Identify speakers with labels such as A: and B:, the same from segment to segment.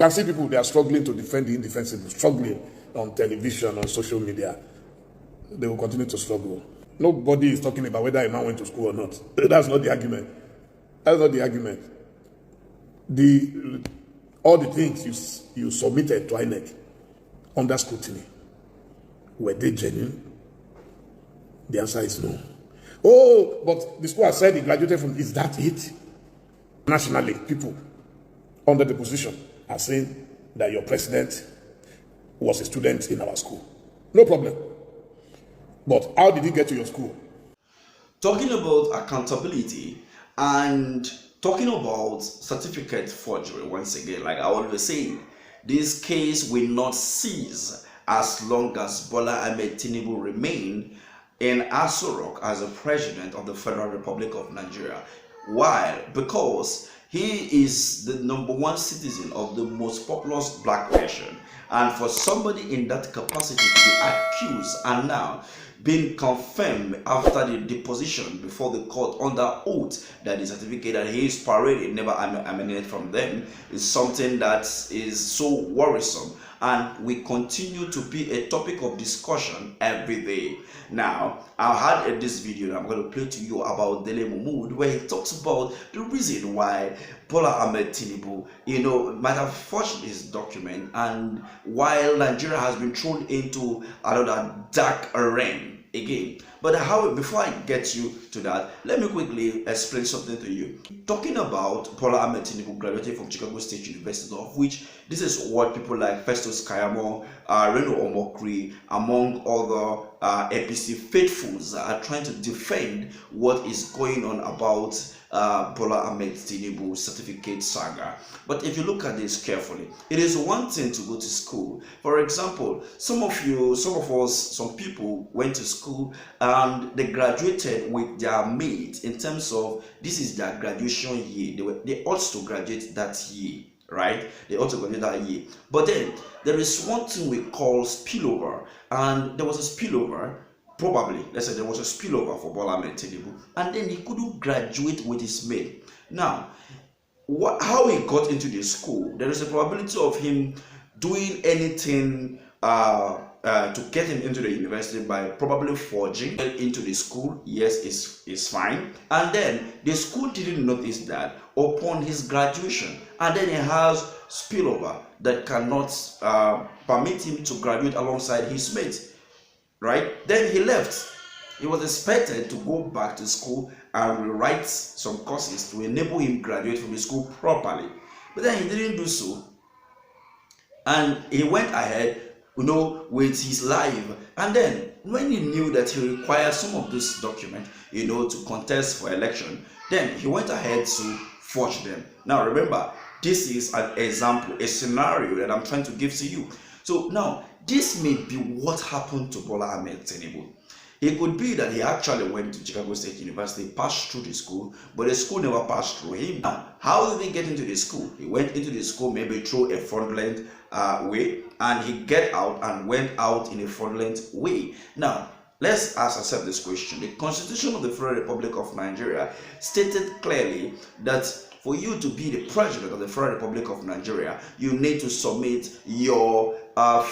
A: You can see people, they are struggling to defend the indefensible, struggling on television, on social media. They will continue to struggle. Nobody is talking about whether a man went to school or not. That's not the argument. That's not the argument. All the things you submitted to INEC under scrutiny, were they genuine? The answer is no. Oh, but the school has said he graduated from, is that it? Nationally, people under the position are saying that your president was a student in our school. No problem. But how did he get to your school?
B: Talking about accountability and talking about certificate forgery, once again, like I always say, this case will not cease as long as Bola Ahmed Tinubu remain in Aso Rock as a president of the Federal Republic of Nigeria. Why? Because he is the #1 citizen of the most populous black nation, and for somebody in that capacity to be accused and now being confirmed after the deposition before the court under oath that the certificate that he is paraded never emanated from them is something that is so worrisome, and we continue to be a topic of discussion every day. Now, I had this video that I'm going to play to you about Dele Momodu, where he talks about the reason why Bola Ahmed Tinubu, might have forged his document, and while Nigeria has been thrown into another dark realm again. But before I get you to that, let me quickly explain something to you. Talking about Bola Ahmed Tinubu graduated from Chicago State University, of which this is what people like Festus Kayamo, Reno Omokri, among other APC faithfuls are trying to defend what is going on about Bola Ahmed Tinubu certificate saga. But if you look at this carefully, it is one thing to go to school. For example, some people went to school and they graduated with their mates in terms of this is their graduation year. They ought to graduate that year, right? They ought to graduate that year. But then there is one thing we call spillover, and there was a spillover. Probably, let's say there was a spillover for Bola Ahmed Tinubu, and then he couldn't graduate with his mate. Now, how he got into the school, there is a probability of him doing anything to get him into the university by probably forging into the school. Yes, it's fine. And then the school didn't notice that upon his graduation, and then he has spillover that cannot permit him to graduate alongside his mate. Right? Then he left. He was expected to go back to school and rewrite some courses to enable him graduate from the school properly. But then he didn't do so. And he went ahead, with his life. And then when he knew that he required some of this document, to contest for election, then he went ahead to forge them. Now remember, this is an example, a scenario that I'm trying to give to you. So now, this may be what happened to Bola Ahmed Tinubu. It could be that he actually went to Chicago State University, passed through the school, but the school never passed through him. Now, how did he get into the school? He went into the school maybe through a fraudulent way, and he get out and went out in a fraudulent way. Now, let's ask ourselves this question. The Constitution of the Federal Republic of Nigeria stated clearly that for you to be the president of the Federal Republic of Nigeria, you need to submit your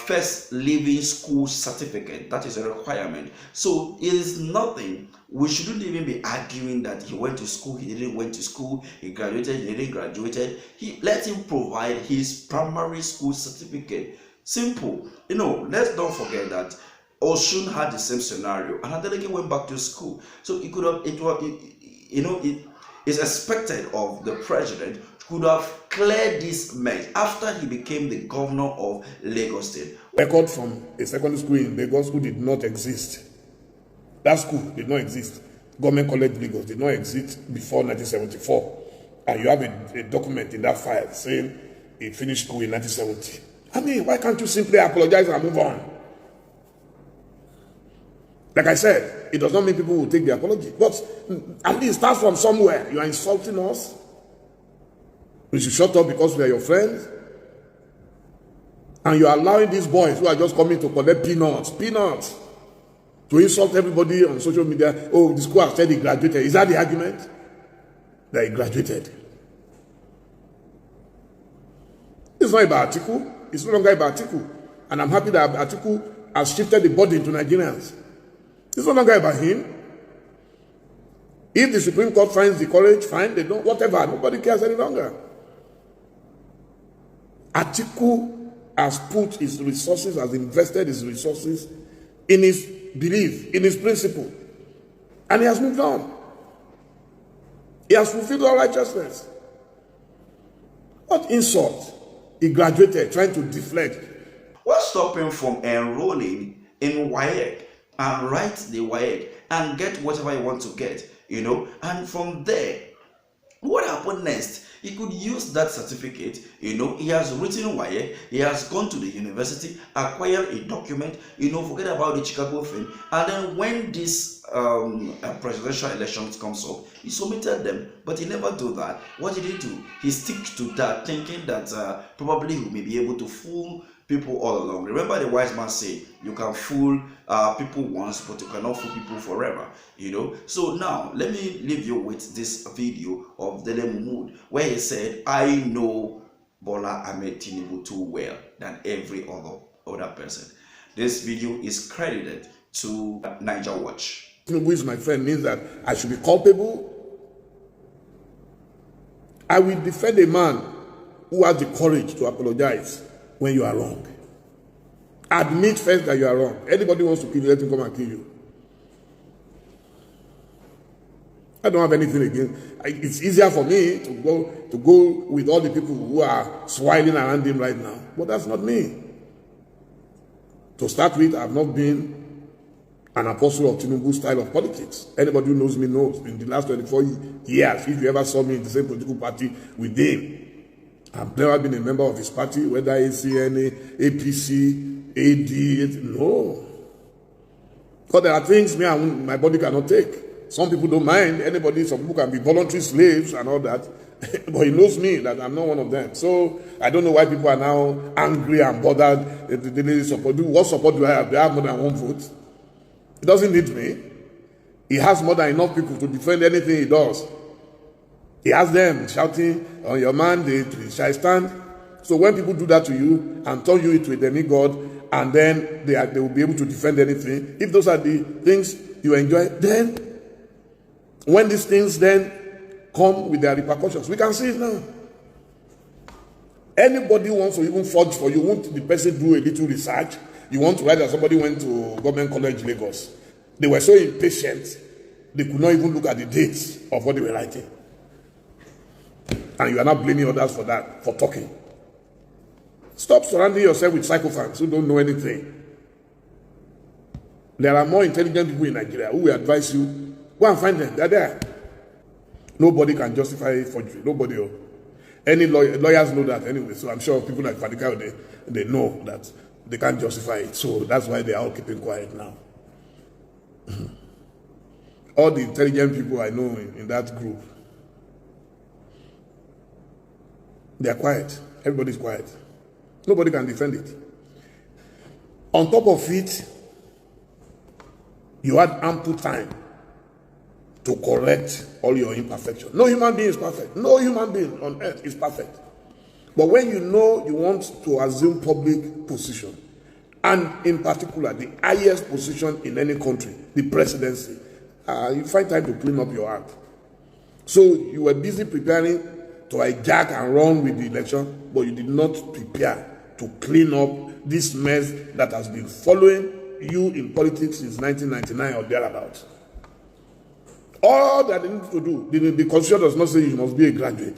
B: first leaving school certificate. That is a requirement. So it is nothing. We shouldn't even be arguing that he went to school, he didn't went to school, he graduated, he didn't graduated. Let him provide his primary school certificate. Simple. Let's don't forget that Oshun had the same scenario, and Adeleke went back to school. So it could have, it is expected of the president could have cleared this mess after he became the governor of Lagos State.
A: Record from a secondary school in Lagos who did not exist. That school did not exist. Government College Lagos did not exist before 1974. And you have a document in that file saying he finished school in 1970. I mean, why can't you simply apologize and move on? Like I said, it does not mean people will take the apology. But at least start from somewhere. You are insulting us. We should shut up because we are your friends. And you are allowing these boys who are just coming to collect peanuts, to insult everybody on social media. Oh, the school has said he graduated. Is that the argument? That he graduated. It's not about Atiku. It's no longer about Atiku. And I'm happy that Atiku has shifted the burden to Nigerians. It's no longer about him. If the Supreme Court finds the courage, fine, they don't, whatever. Nobody cares any longer. Atiku has put his resources, has invested his resources in his belief, in his principle. And he has moved on. He has fulfilled all righteousness. What insult? He graduated trying to deflect.
B: What stopped him from enrolling in WAEC and write the WAEC and get whatever he wants to get, you know? And from there, what happened next? He could use that certificate, you know. He has written WAEC, he has gone to the university, acquired a document, you know, forget about the Chicago thing. And then when this presidential elections comes up, he submitted them, but he never do that. What did he do? He stick to that, thinking that probably he may be able to fool people all along. Remember the wise man say, you can fool people once, but you cannot fool people forever, you know. So now let me leave you with this video of Dele Momodu, where he said, I know Bola Ahmed Tinubu too well than every other person. This video is credited to Niger Watch.
A: Tinubu is my friend means that I should be culpable. I will defend a man who has the courage to apologize when you are wrong. Admit first that you are wrong. Anybody wants to kill you, let him come and kill you. I don't have anything against. It's easier for me to go with all the people who are smiling around him right now. But that's not me. To start with, I've not been an apostle of Tinubu's style of politics. Anybody who knows me knows. In the last 24 years, if you ever saw me in the same political party with him, I've never been a member of his party, whether ACNA, APC, AD, no. Because there are things me and my body cannot take. Some people don't mind. Some people can be voluntary slaves and all that. But he knows me that I'm not one of them. So I don't know why people are now angry and bothered. They need support. What support do I have? Do I have more than one vote? He doesn't need me. He has more than enough people to defend anything he does. He has them shouting, on your man, they shall stand. So when people do that to you and turn you into a demigod, and then they will be able to defend anything, if those are the things you enjoy, then when these things then come with their repercussions, we can see it now. Anybody wants to even forge for you, won't the person do a little research? You want to write that somebody went to Government College Lagos. They were so impatient, they could not even look at the dates of what they were writing. And you are not blaming others for that, for talking. Stop surrounding yourself with psychophants who don't know anything. There are more intelligent people in Nigeria who will advise you, go and find them, they're there. Nobody can justify forgery, nobody. Any lawyers know that anyway, so I'm sure people like Fadika, they know that they can't justify it. So that's why they are all keeping quiet now. All the intelligent people I know in that group, they are quiet. Everybody's quiet. Nobody can defend it. On top of it, you had ample time to correct all your imperfections. No human being is perfect. No human being on earth is perfect. But when you know you want to assume public position, and in particular the highest position in any country, the presidency, you find time to clean up your act. So you were busy preparing to hijack and run with the election, but you did not prepare to clean up this mess that has been following you in politics since 1999 or thereabouts. All that they need to do, the constitution does not say you must be a graduate.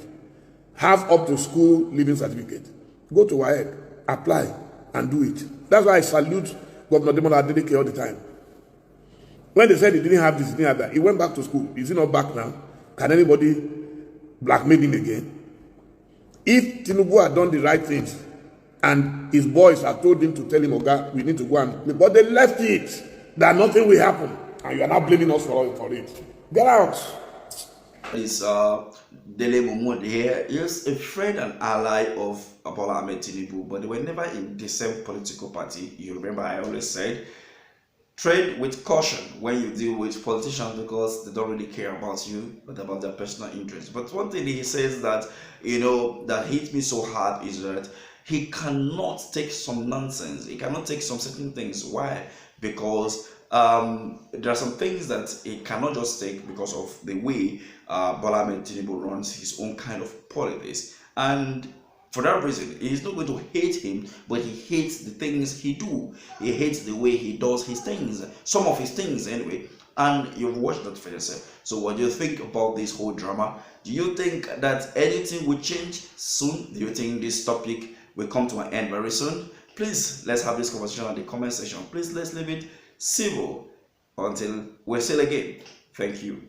A: Have up to school living certificate. Go to WAEC, apply, and do it. That's why I salute Governor Dele Momodu all the time. When they said he didn't have this, he didn't have that, he went back to school. Is he not back now? Can anybody blackmail him again? If Tinubu had done the right things, and his boys had told him to tell him, Oga, we need to go and... But they left it, that nothing will happen. And you are now blaming us for it. Get out.
B: Is Dele Momodu here. He is a friend and ally of Bola Ahmed Tinubu, but they were never in the same political party. You remember I always said, tread with caution when you deal with politicians because they don't really care about you, but about their personal interests. But one thing he says that, that hit me so hard is that he cannot take some nonsense. He cannot take some certain things. Why? Because there are some things that he cannot just take because of the way Bola Ahmed Tinubu runs his own kind of politics. And for that reason, he's not going to hate him, but he hates the things he do. He hates the way he does his things, some of his things anyway. And you've watched that for yourself. So what do you think about this whole drama? Do you think that anything will change soon? Do you think this topic will come to an end very soon? Please, let's have this conversation in the comment section. Please, let's leave it civil until we see again. Thank you.